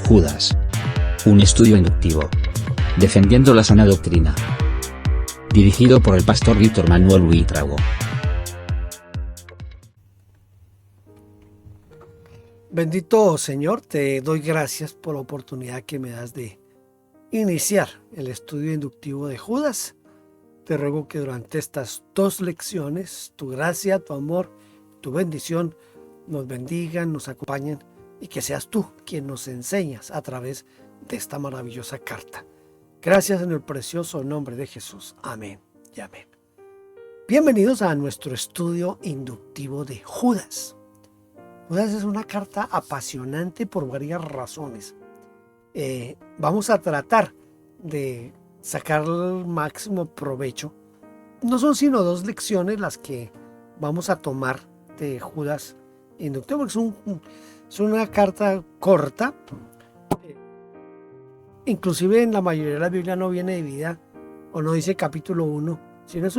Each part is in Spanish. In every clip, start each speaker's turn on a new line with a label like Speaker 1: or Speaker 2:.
Speaker 1: Judas. Un estudio inductivo. Defendiendo la sana doctrina. Dirigido por el pastor Víctor Manuel Huitrago.
Speaker 2: Bendito Señor, te doy gracias por la oportunidad que me das de iniciar el estudio inductivo de Judas. Te ruego que durante estas 2 lecciones, tu gracia, tu amor, tu bendición nos bendigan, nos acompañen y que seas tú quien nos enseñas a través de esta maravillosa carta. Gracias en el precioso nombre de Jesús. Amén y amén. Bienvenidos a nuestro estudio inductivo de Judas. Judas es una carta apasionante por varias razones. Vamos a tratar de sacar el máximo provecho. No son sino 2 lecciones las que vamos a tomar de Judas inductivo, porque es una carta corta. Inclusive en la mayoría de la Biblia no viene dividida o no dice capítulo 1, sino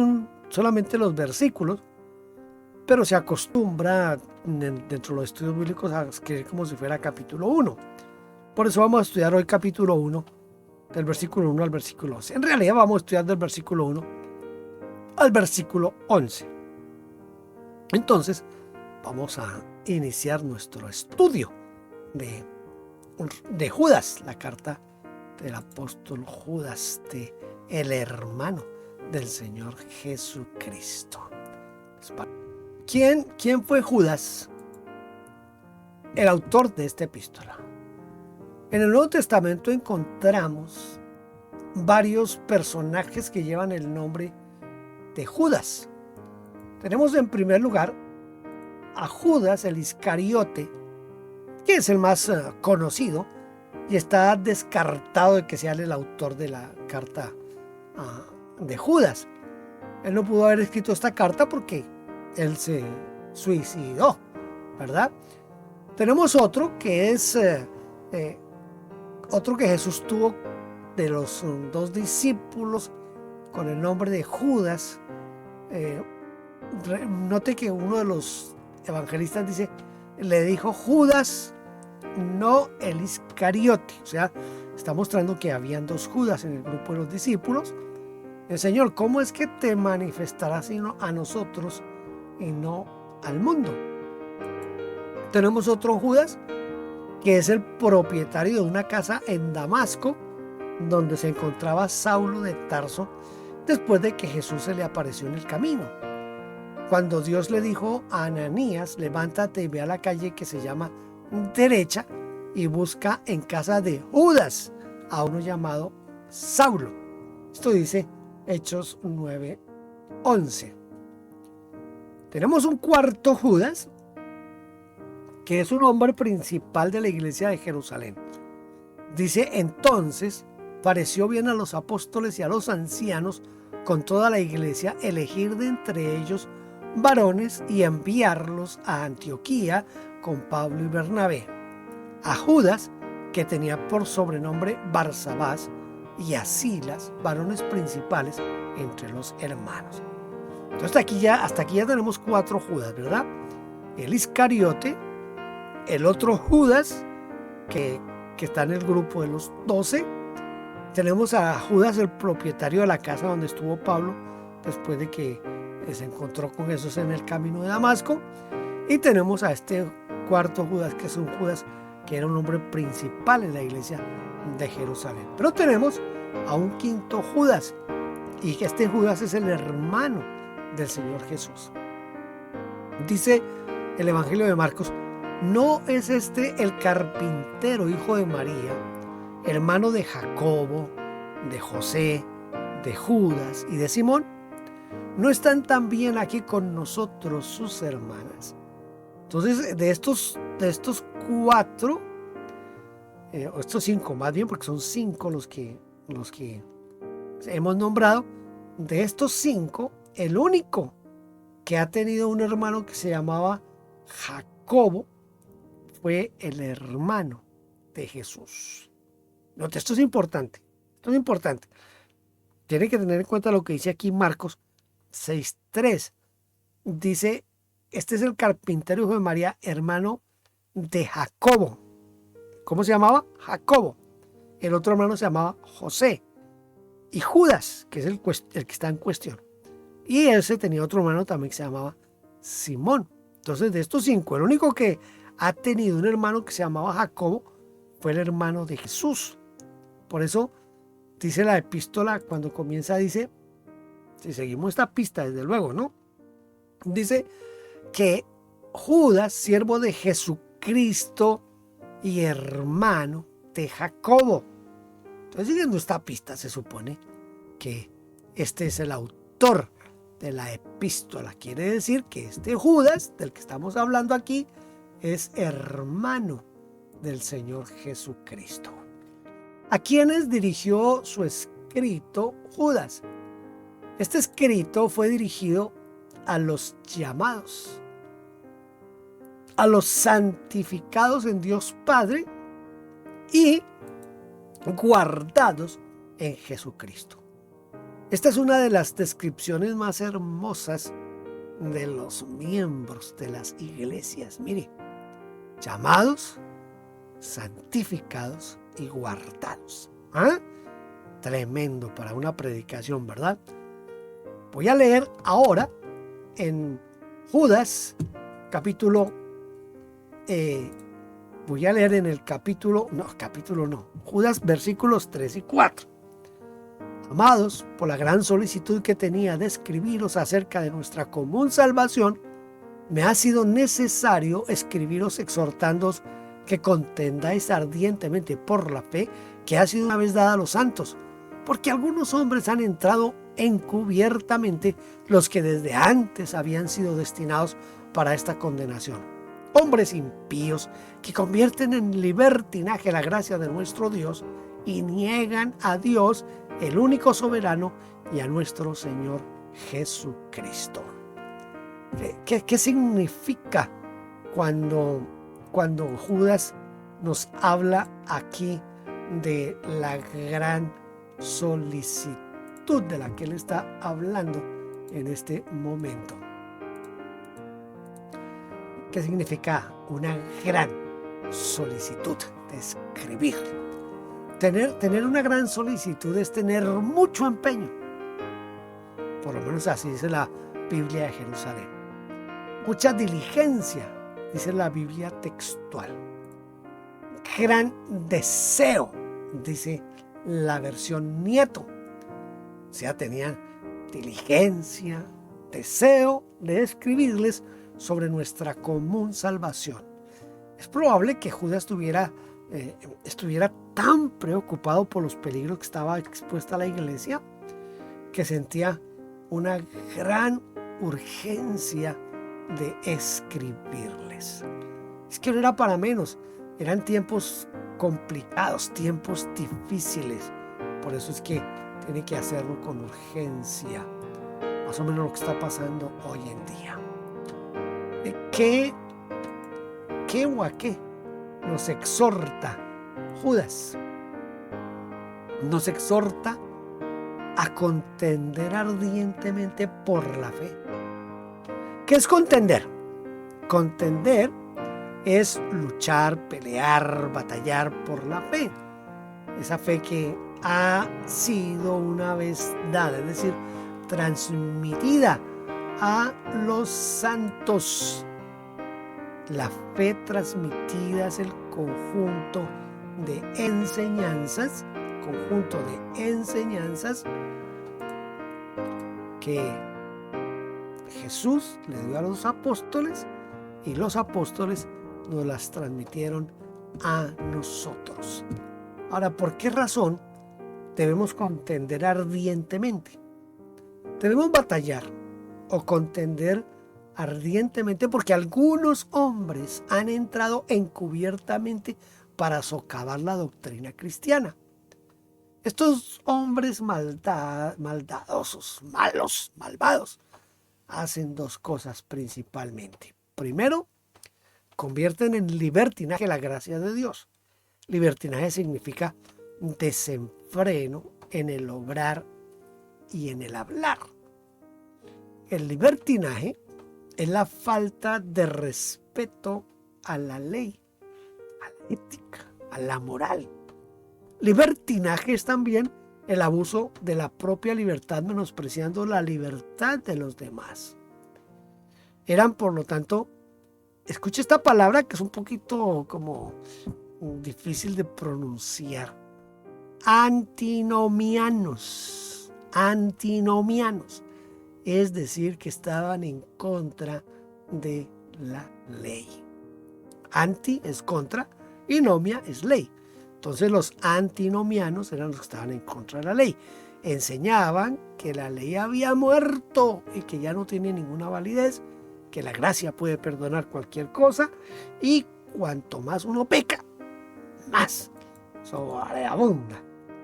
Speaker 2: solamente los versículos, pero se acostumbra dentro de los estudios bíblicos a escribir como si fuera capítulo 1. Por eso vamos a estudiar hoy capítulo 1, del versículo 1 al versículo 11. En realidad vamos a estudiar del versículo 1 al versículo 11. Entonces vamos a iniciar nuestro estudio de Judas, la carta del apóstol Judas, el hermano del Señor Jesucristo. ¿Quién fue Judas, el autor de esta epístola? En el Nuevo Testamento encontramos varios personajes que llevan el nombre de Judas. Tenemos en primer lugar a Judas el Iscariote, que es el más conocido y está descartado de que sea el autor de la carta de Judas. Él no pudo haber escrito esta carta porque él se suicidó, ¿verdad? Tenemos otro que es otro que Jesús tuvo de los 2 discípulos con el nombre de Judas. Note que uno de los evangelistas dice, le dijo Judas, no el Iscariote. O sea, está mostrando que habían 2 Judas en el grupo de los discípulos. El Señor, ¿cómo es que te manifestarás sino a nosotros y no al mundo? Tenemos otro Judas que es el propietario de una casa en Damasco donde se encontraba Saulo de Tarso después de que Jesús se le apareció en el camino. Cuando Dios le dijo a Ananías, levántate y ve a la calle que se llama Derecha y busca en casa de Judas a uno llamado Saulo. Esto dice Hechos 9:11. Tenemos un cuarto Judas, que es un hombre principal de la iglesia de Jerusalén. Dice, entonces pareció bien a los apóstoles y a los ancianos con toda la iglesia elegir de entre ellos varones y enviarlos a Antioquía con Pablo y Bernabé, a Judas, que tenía por sobrenombre Barsabás, y a Silas, varones principales entre los hermanos. Entonces hasta aquí ya tenemos 4 Judas, ¿verdad? El Iscariote, el otro Judas, que está en el grupo de los 12. Tenemos a Judas, el propietario de la casa donde estuvo Pablo, después de que se encontró con Jesús en el camino de Damasco. Y tenemos a este cuarto Judas, que es un Judas que era un hombre principal en la iglesia de Jerusalén. Pero tenemos a un quinto Judas, y este Judas es el hermano del Señor Jesús. Dice el Evangelio de Marcos, ¿no es este el carpintero, hijo de María, hermano de Jacobo, de José, de Judas y de Simón? ¿No están también aquí con nosotros sus hermanas? Entonces, de estos 4, o estos 5 más bien, porque son 5 los que hemos nombrado, de estos 5, el único que ha tenido un hermano que se llamaba Jacobo fue el hermano de Jesús. Note, esto es importante. Tiene que tener en cuenta lo que dice aquí Marcos 6:3. Dice, este es el carpintero hijo de María, hermano de Jacobo. ¿Cómo se llamaba? Jacobo. El otro hermano se llamaba José. Y Judas, que es el que está en cuestión. Y ese tenía otro hermano también que se llamaba Simón. Entonces, de estos 5, el único que ha tenido un hermano que se llamaba Jacobo fue el hermano de Jesús. Por eso dice la epístola, cuando comienza, dice, si seguimos esta pista, desde luego, ¿no? Dice que Judas, siervo de Jesucristo y hermano de Jacobo. Entonces, siguiendo esta pista, se supone que este es el autor de la epístola. Quiere decir que este Judas, del que estamos hablando aquí, es hermano del Señor Jesucristo. ¿A quiénes dirigió su escrito Judas? Este escrito fue dirigido a los llamados, a los santificados en Dios Padre y guardados en Jesucristo. Esta es una de las descripciones más hermosas de los miembros de las iglesias. Mire, llamados, santificados y guardados. ¿Ah? Tremendo para una predicación, ¿verdad? Voy a leer ahora en Judas, voy a leer en el Judas versículos 3 y 4. Amados, por la gran solicitud que tenía de escribiros acerca de nuestra común salvación, me ha sido necesario escribiros exhortándoos que contendáis ardientemente por la fe que ha sido una vez dada a los santos, porque algunos hombres han entrado encubiertamente, los que desde antes habían sido destinados para esta condenación. Hombres impíos que convierten en libertinaje la gracia de nuestro Dios y niegan a Dios, el único soberano, y a nuestro Señor Jesucristo. ¿Qué significa cuando Judas nos habla aquí de la gran solicitud de la que él está hablando en este momento? ¿Qué significa una gran solicitud de escribir? Tener una gran solicitud es tener mucho empeño. Por lo menos así dice la Biblia de Jerusalén. Mucha diligencia, dice la Biblia textual. Gran deseo, dice la versión Nieto. O sea, tenían diligencia, deseo de escribirles sobre nuestra común salvación. Es probable que Judas estuviera tan preocupado por los peligros que estaba expuesta a la iglesia que sentía una gran urgencia de escribirles. Es que no era para menos, eran tiempos complicados, tiempos difíciles. Por eso es que tiene que hacerlo con urgencia. Más o menos lo que está pasando hoy en día. ¿Qué o a qué nos exhorta Judas? Nos exhorta a contender ardientemente por la fe. ¿Qué es contender? Contender es luchar, pelear, batallar por la fe. Esa fe que ha sido una vez dada, es decir, transmitida a los santos. La fe transmitida es el conjunto de enseñanzas, que Jesús le dio a los apóstoles y los apóstoles nos las transmitieron a nosotros. Ahora, ¿por qué razón debemos contender ardientemente? Debemos batallar o contender ardientemente porque algunos hombres han entrado encubiertamente para socavar la doctrina cristiana. Estos hombres maldadosos, malos, malvados, hacen dos cosas principalmente. Primero, convierten en libertinaje la gracia de Dios. Libertinaje significa desenfreno en el obrar y en el hablar. El libertinaje es la falta de respeto a la ley, a la ética, a la moral. Libertinaje es también el abuso de la propia libertad, menospreciando la libertad de los demás. Eran, por lo tanto, escuche esta palabra que es un poquito como difícil de pronunciar. Antinomianos. Antinomianos. Es decir, que estaban en contra de la ley. Anti es contra y nomia es ley. Entonces los antinomianos eran los que estaban en contra de la ley. Enseñaban que la ley había muerto y que ya no tiene ninguna validez, que la gracia puede perdonar cualquier cosa y cuanto más uno peca, más sobreabunda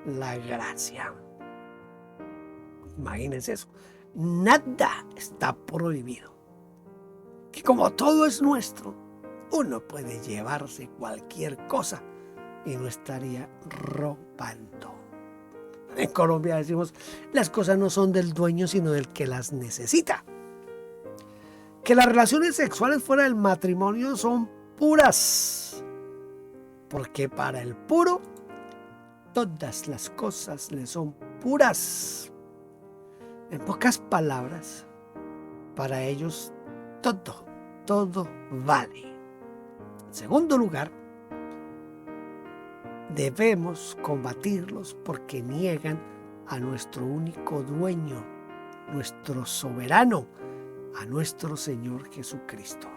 Speaker 2: la gracia. Imagínense eso. Nada está prohibido. Que como todo es nuestro, uno puede llevarse cualquier cosa y no estaría robando. En Colombia decimos, las cosas no son del dueño, sino del que las necesita. Que las relaciones sexuales fuera del matrimonio son puras, porque para el puro todas las cosas le son puras. En pocas palabras, para ellos todo vale. En segundo lugar, debemos combatirlos porque niegan a nuestro único dueño, nuestro soberano, a nuestro Señor Jesucristo.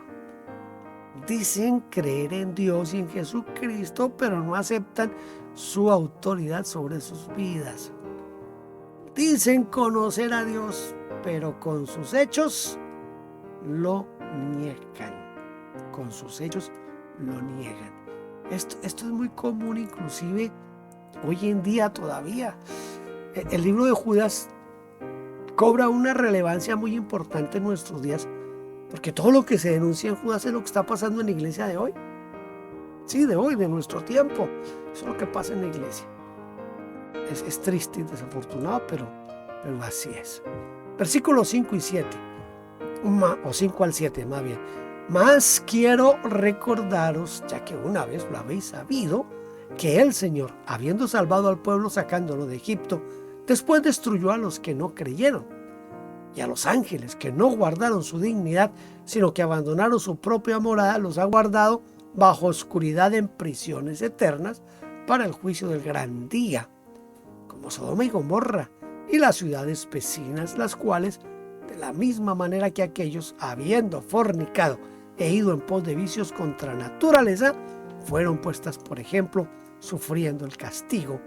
Speaker 2: Dicen creer en Dios y en Jesucristo, pero no aceptan su autoridad sobre sus vidas. Dicen conocer a Dios, pero con sus hechos lo niegan. Con sus hechos lo niegan. Esto es muy común, inclusive hoy en día todavía. El libro de Judas cobra una relevancia muy importante en nuestros días, porque todo lo que se denuncia en Judas es lo que está pasando en la iglesia de hoy. Sí, de hoy, de nuestro tiempo. Eso es lo que pasa en la iglesia. Es triste y desafortunado, pero así es. Versículos 5 y 7, o 5 al 7 más bien. Mas quiero recordaros, ya que una vez lo habéis sabido, que el Señor, habiendo salvado al pueblo sacándolo de Egipto, después destruyó a los que no creyeron, y a los ángeles que no guardaron su dignidad, sino que abandonaron su propia morada, los ha guardado bajo oscuridad en prisiones eternas para el juicio del gran día, como Sodoma y Gomorra y las ciudades vecinas, las cuales, de la misma manera que aquellos, habiendo fornicado e ido en pos de vicios contra naturaleza, fueron puestas por ejemplo, sufriendo el castigo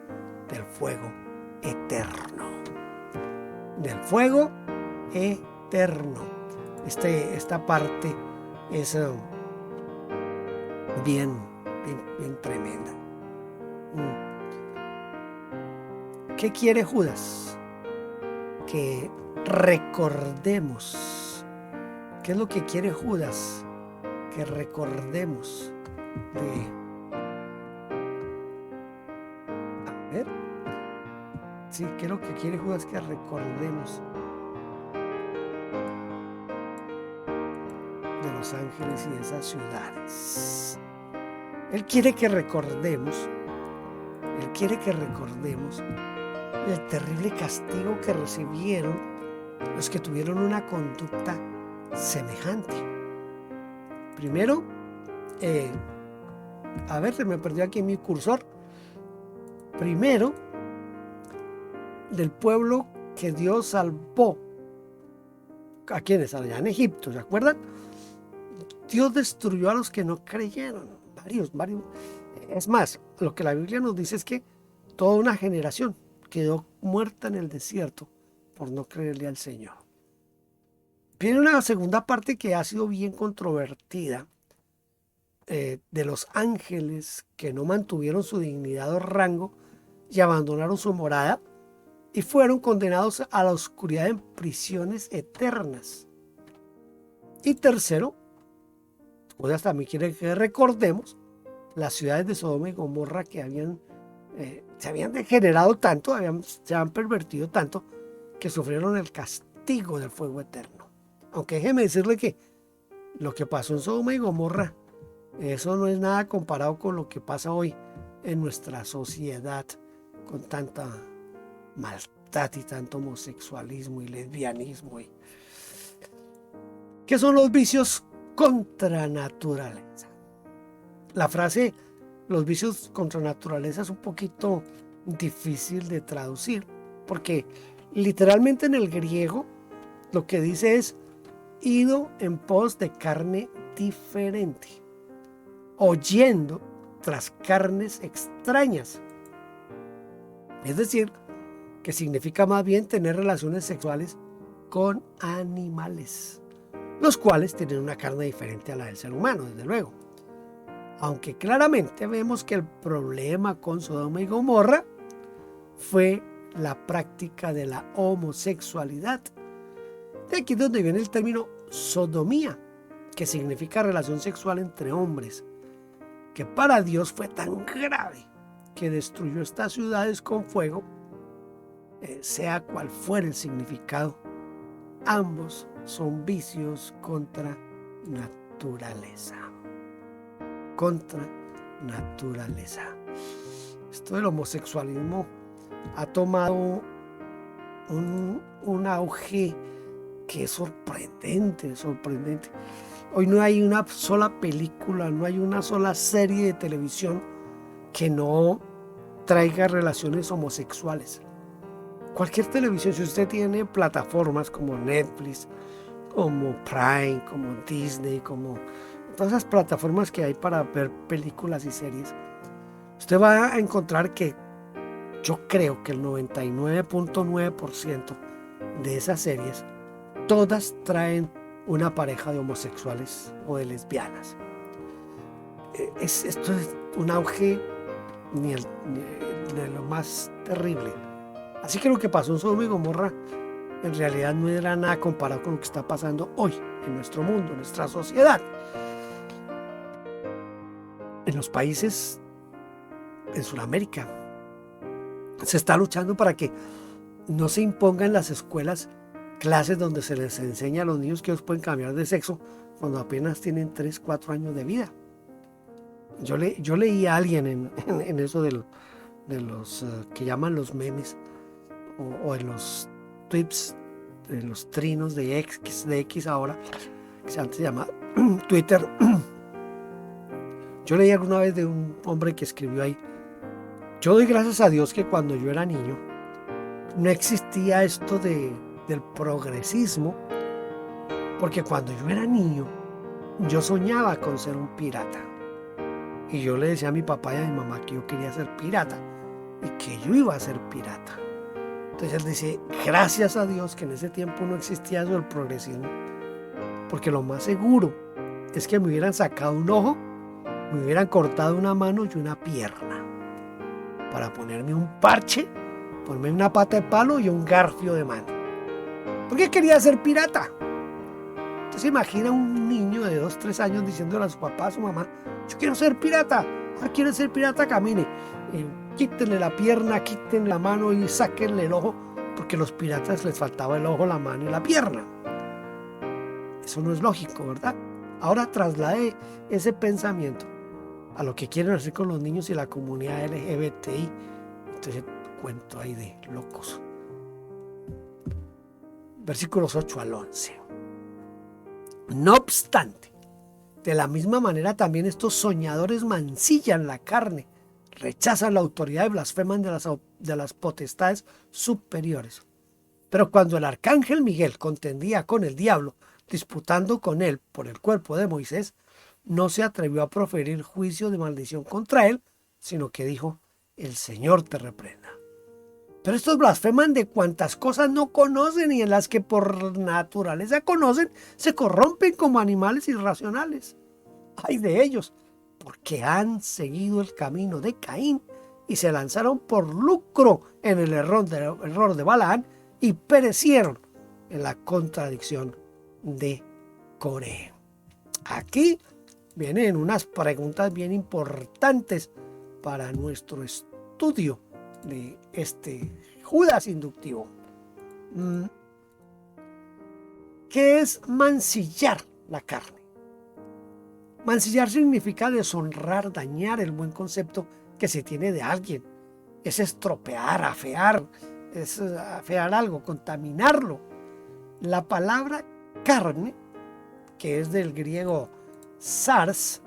Speaker 2: del fuego eterno. Del fuego eterno. Esta parte es bien tremenda. ¿Qué quiere Judas? Que recordemos. ¿Qué es lo que quiere Judas? Que recordemos a ver. Sí, ¿qué es lo que quiere Judas? Que recordemos de los ángeles y de esas ciudades. Él quiere que recordemos el terrible castigo que recibieron los que tuvieron una conducta semejante. Primero, a ver, se me perdió aquí mi cursor. Primero, del pueblo que Dios salvó. ¿A quiénes? Allá en Egipto, ¿se acuerdan? Dios destruyó a los que no creyeron. Varios. Es más, lo que la Biblia nos dice es que toda una generación quedó muerta en el desierto por no creerle al Señor. Viene una segunda parte que ha sido bien controvertida, de los ángeles que no mantuvieron su dignidad o rango y abandonaron su morada y fueron condenados a la oscuridad en prisiones eternas. Y tercero, Judas también quiere que recordemos las ciudades de Sodoma y Gomorra que se habían degenerado tanto, se han pervertido tanto, que sufrieron el castigo del fuego eterno. Aunque déjeme decirle que lo que pasó en Sodoma y Gomorra, eso no es nada comparado con lo que pasa hoy en nuestra sociedad con tanta maldad y tanto homosexualismo y lesbianismo. ¿Qué son los vicios contra naturaleza? La frase los vicios contra naturaleza es un poquito difícil de traducir, porque literalmente en el griego lo que dice es ido en pos de carne diferente, oyendo tras carnes extrañas. Es decir, que significa más bien tener relaciones sexuales con animales, los cuales tienen una carne diferente a la del ser humano, desde luego. Aunque claramente vemos que el problema con Sodoma y Gomorra fue la práctica de la homosexualidad. De aquí es donde viene el término sodomía, que significa relación sexual entre hombres, que para Dios fue tan grave que destruyó estas ciudades con fuego, sea cual fuera el significado. Ambos son vicios contra naturaleza. Contra naturaleza. Esto del homosexualismo ha tomado un auge que es sorprendente. Hoy no hay una sola película, no hay una sola serie de televisión que no traiga relaciones homosexuales. Cualquier televisión, si usted tiene plataformas como Netflix, como Prime, como Disney, como todas esas plataformas que hay para ver películas y series, usted va a encontrar que yo creo que el 99.9% de esas series, todas traen una pareja de homosexuales o de lesbianas. Esto es un auge de lo más terrible. Así que lo que pasó en Sodoma y Gomorra en realidad no era nada comparado con lo que está pasando hoy en nuestro mundo, en nuestra sociedad. En los países en Sudamérica se está luchando para que no se impongan en las escuelas clases donde se les enseña a los niños que ellos pueden cambiar de sexo cuando apenas tienen 3, 4 años de vida. Yo leí a alguien en eso de los que llaman los memes o en los tweets, en los trinos de X ahora, que antes se llama Twitter. Yo leí alguna vez de un hombre que escribió ahí: yo doy gracias a Dios que cuando yo era niño no existía esto del progresismo, porque cuando yo era niño yo soñaba con ser un pirata y yo le decía a mi papá y a mi mamá que yo quería ser pirata y que yo iba a ser pirata. Entonces él dice: gracias a Dios que en ese tiempo no existía eso del progresismo, porque lo más seguro es que me hubieran sacado un ojo, me hubieran cortado una mano y una pierna para ponerme un parche, ponerme una pata de palo y un garfio de mano, porque quería ser pirata. Entonces imagina un niño de 2, 3 años diciéndole a su papá, a su mamá: yo quiero ser pirata. ¿Quiere ser pirata? Camine. Quítenle la pierna, quítenle la mano y sáquenle el ojo, porque a los piratas les faltaba el ojo, la mano y la pierna. Eso no es lógico, ¿verdad? Ahora traslade ese pensamiento a lo que quieren hacer con los niños y la comunidad LGBTI. Entonces cuento ahí de locos. Versículos 8 al 11. No obstante, de la misma manera también estos soñadores mancillan la carne, rechazan la autoridad y blasfeman de las potestades superiores. Pero cuando el arcángel Miguel contendía con el diablo, disputando con él por el cuerpo de Moisés, no se atrevió a proferir juicio de maldición contra él, sino que dijo: el Señor te reprenda. Pero estos blasfeman de cuantas cosas no conocen y en las que por naturaleza conocen, se corrompen como animales irracionales. ¡Ay de ellos! Porque han seguido el camino de Caín y se lanzaron por lucro en el error de Balaam y perecieron en la contradicción de Coré. Aquí vienen unas preguntas bien importantes para nuestro estudio de este Judas inductivo. ¿Qué es mancillar la carne? Mancillar significa deshonrar, dañar el buen concepto que se tiene de alguien, es estropear, es afear algo, contaminarlo. La palabra carne, que es del griego sars,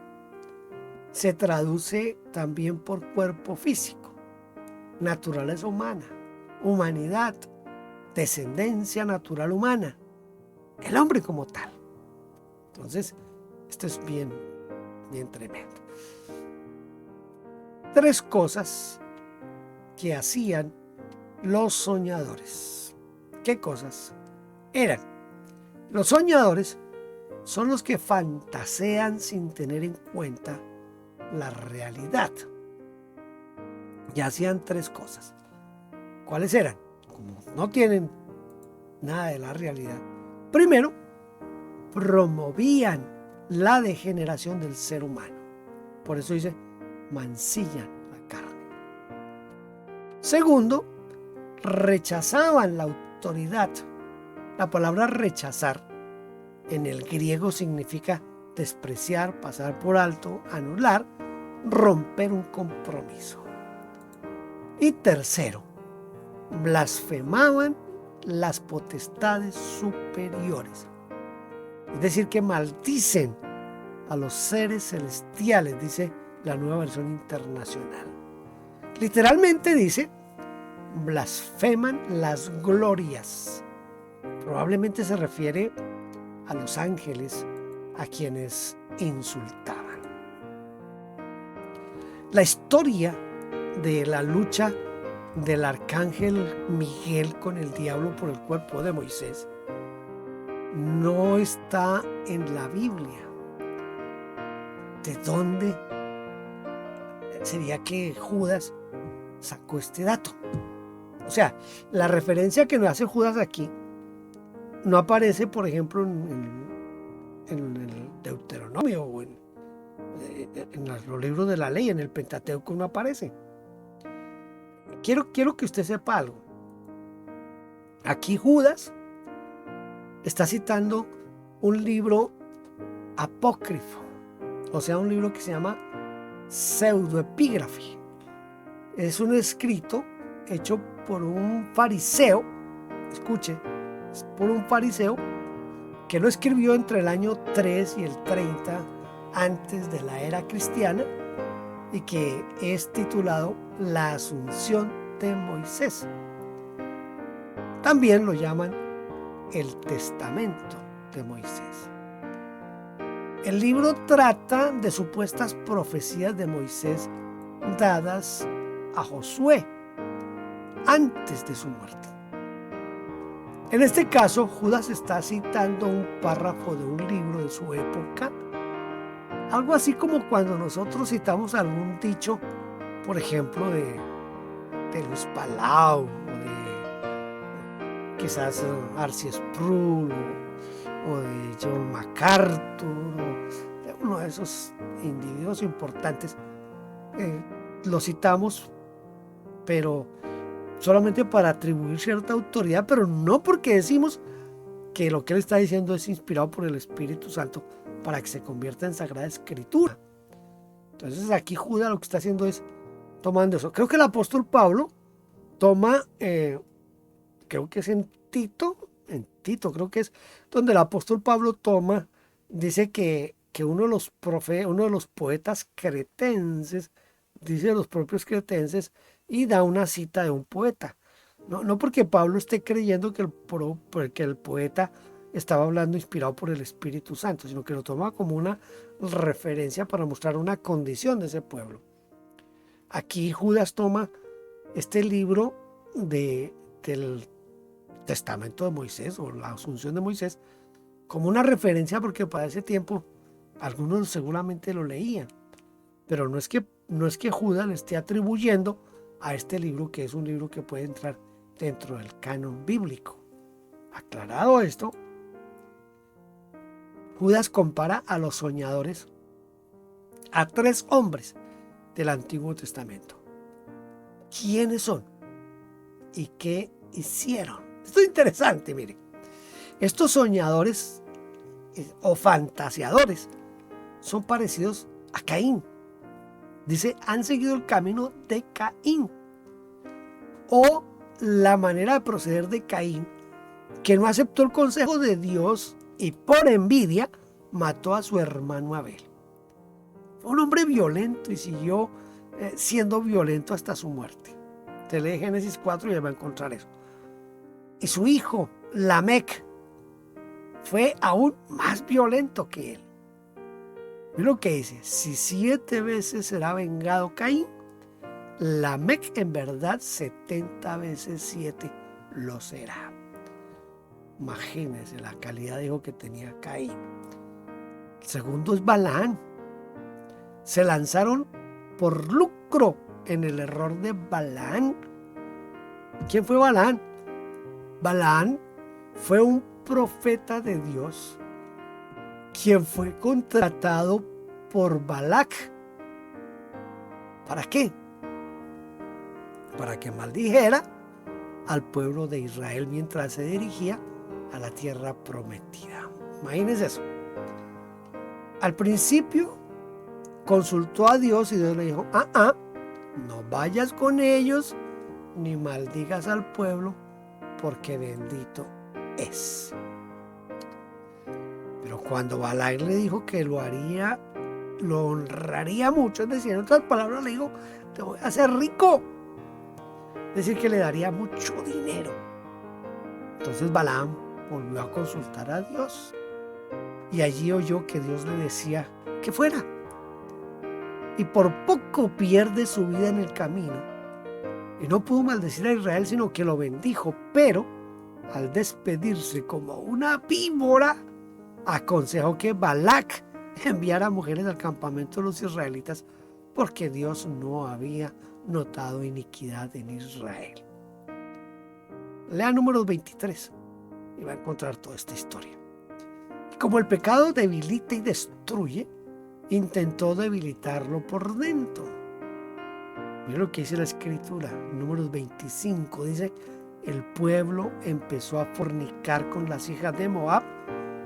Speaker 2: se traduce también por cuerpo físico, naturaleza humana, humanidad, descendencia natural humana, el hombre como tal. Entonces, esto es bien tremendo. 3 cosas que hacían los soñadores. ¿Qué cosas eran? Los soñadores son los que fantasean sin tener en cuenta la realidad. Y hacían 3 cosas. ¿Cuáles eran? Como no tienen nada de la realidad. Primero, promovían la degeneración del ser humano. Por eso dice, mancillan la carne. Segundo, rechazaban la autoridad. La palabra rechazar en el griego significa despreciar, pasar por alto, anular, romper un compromiso. Y tercero, blasfemaban las potestades superiores. Es decir, que maldicen a los seres celestiales, dice la Nueva Versión Internacional. Literalmente dice, blasfeman las glorias. Probablemente se refiere a los ángeles a quienes insultaban. La historia de la lucha del arcángel Miguel con el diablo por el cuerpo de Moisés no está en la Biblia. ¿De dónde sería que Judas sacó este dato? O sea, la referencia que nos hace Judas aquí no aparece, por ejemplo, en el Deuteronomio o en los libros de la ley, en el Pentateuco no aparece. Quiero que usted sepa algo. Aquí Judas está citando un libro apócrifo, o sea, un libro que se llama pseudoepígrafe. Es un escrito hecho por un fariseo, escuche, es por un fariseo que lo escribió entre el año 3 y el 30 antes de la era cristiana y que es titulado La Asunción de Moisés. También lo llaman el Testamento de Moisés. El libro trata de supuestas profecías de Moisés dadas a Josué antes de su muerte. En este caso, Judas está citando un párrafo de un libro de su época, algo así como cuando nosotros citamos algún dicho, por ejemplo, de Luis Palau, o de quizás Arcee Sproul, o de John MacArthur, o de uno de esos individuos importantes. Lo citamos, pero solamente para atribuir cierta autoridad, pero no porque decimos que lo que él está diciendo es inspirado por el Espíritu Santo para que se convierta en Sagrada Escritura. Entonces aquí Judas lo que está haciendo es tomando eso. Creo que el apóstol Pablo toma, creo que es en Tito creo que es donde el apóstol Pablo toma, dice que uno de los poetas cretenses, dice los propios cretenses, y da una cita de un poeta. No porque Pablo esté creyendo que el poeta estaba hablando inspirado por el Espíritu Santo, sino que lo toma como una referencia para mostrar una condición de ese pueblo. Aquí Judas toma este libro del Testamento de Moisés o la Asunción de Moisés como una referencia, porque para ese tiempo algunos seguramente lo leían, pero no es que Judas le esté atribuyendo a este libro, que es un libro que puede entrar dentro del canon bíblico. Aclarado esto, Judas compara a los soñadores a 3 hombres del Antiguo Testamento. ¿Quiénes son? ¿Y qué hicieron? Esto es interesante, miren. Estos soñadores o fantaseadores son parecidos a Caín. Dice, han seguido el camino de Caín, o la manera de proceder de Caín, que no aceptó el consejo de Dios y por envidia mató a su hermano Abel. Fue un hombre violento y siguió siendo violento hasta su muerte. Te lee Génesis 4 y ya va a encontrar eso. Y su hijo, Lamec, fue aún más violento que él. Mira lo que dice, si 7 veces será vengado Caín, Lamec en verdad 70 veces 7 lo será. Imagínense la calidad de hijo que tenía Caín. El segundo es Balaán. Se lanzaron por lucro en el error de Balaán. ¿Quién fue Balaán? Balaán fue un profeta de Dios quien fue contratado por Balac. ¿Para qué? Para que maldijera al pueblo de Israel mientras se dirigía a la tierra prometida. Imagínense eso. Al principio consultó a Dios y Dios le dijo, no vayas con ellos ni maldigas al pueblo porque bendito es. Pero cuando Balac le dijo que lo haría, lo honraría mucho, es decir, en otras palabras le dijo, te voy a hacer rico. Es decir, que le daría mucho dinero. Entonces Balaam volvió a consultar a Dios y allí oyó que Dios le decía que fuera. Y por poco pierde su vida en el camino. Y no pudo maldecir a Israel, sino que lo bendijo. Pero al despedirse como una víbora, aconsejó que Balac enviara mujeres al campamento de los israelitas porque Dios no había notado iniquidad en Israel. Lea Números 23 y va a encontrar toda esta historia. Y como el pecado debilita y destruye, intentó debilitarlo por dentro. Mira lo que dice la escritura, Números 25, dice, el pueblo empezó a fornicar con las hijas de Moab,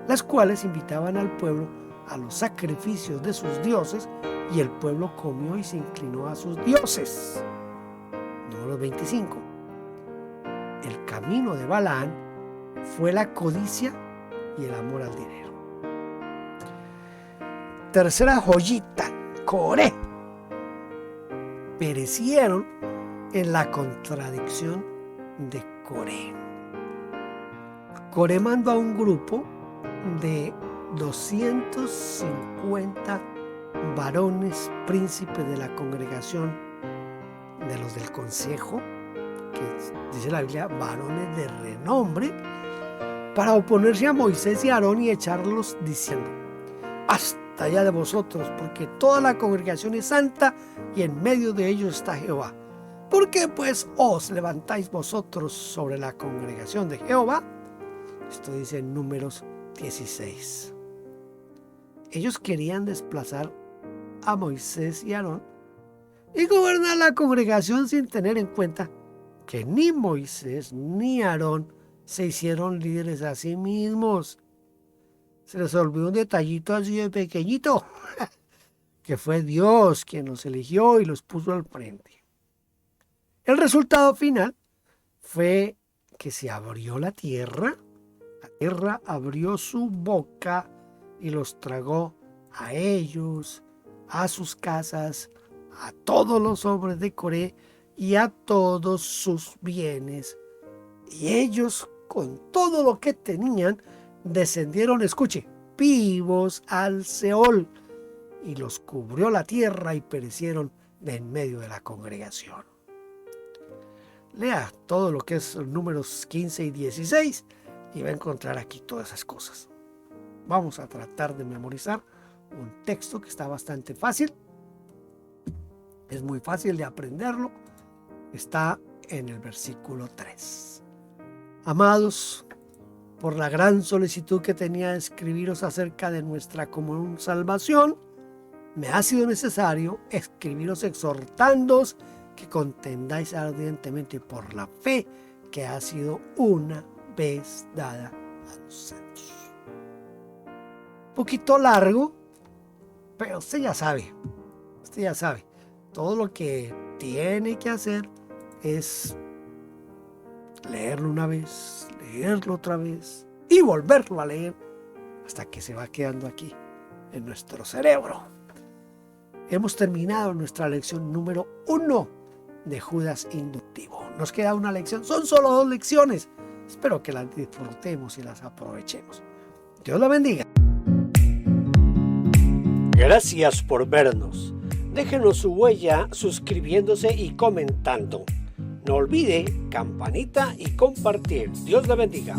Speaker 2: las cuales invitaban al pueblo a los sacrificios de sus dioses, y el pueblo comió y se inclinó a sus dioses. Números 25. El camino de Balaán fue la codicia y el amor al dinero. Tercera joyita, Coré. Perecieron en la contradicción de Coré. Coré mandó a un grupo de 250 varones príncipes de la congregación de los del consejo, que dice la Biblia, varones de renombre, para oponerse a Moisés y a Aarón y echarlos diciendo, basta ya de vosotros, porque toda la congregación es santa y en medio de ellos está Jehová. ¿Por qué pues os levantáis vosotros sobre la congregación de Jehová? Esto dice en Números 16. Ellos querían desplazar a Moisés y Aarón y gobernar la congregación sin tener en cuenta que ni Moisés ni Aarón se hicieron líderes a sí mismos. Se les olvidó un detallito así de pequeñito, que fue Dios quien los eligió y los puso al frente. El resultado final fue que se abrió la tierra abrió su boca y los tragó a ellos, a sus casas, a todos los hombres de Coré y a todos sus bienes. Y ellos, con todo lo que tenían, descendieron, escuche, vivos al Seol, y los cubrió la tierra y perecieron de en medio de la congregación. Lea todo lo que es Números 15 y 16 y va a encontrar aquí todas esas cosas. Vamos a tratar de memorizar un texto que está bastante fácil. Es muy fácil de aprenderlo. Está en el versículo 3. Amados, por la gran solicitud que tenía de escribiros acerca de nuestra común salvación, me ha sido necesario escribiros exhortándoos que contendáis ardientemente por la fe que ha sido una vez dada a los santos. Un poquito largo, pero usted ya sabe. todo lo que tiene que hacer es leerlo una vez, leerlo otra vez y volverlo a leer hasta que se va quedando aquí en nuestro cerebro. Hemos terminado nuestra lección número 1 de Judas inductivo. Nos queda una lección, son solo 2 lecciones. Espero que las disfrutemos y las aprovechemos. Dios la bendiga. Gracias por vernos. Déjenos su huella suscribiéndose y comentando. No olvide campanita y compartir. Dios la bendiga.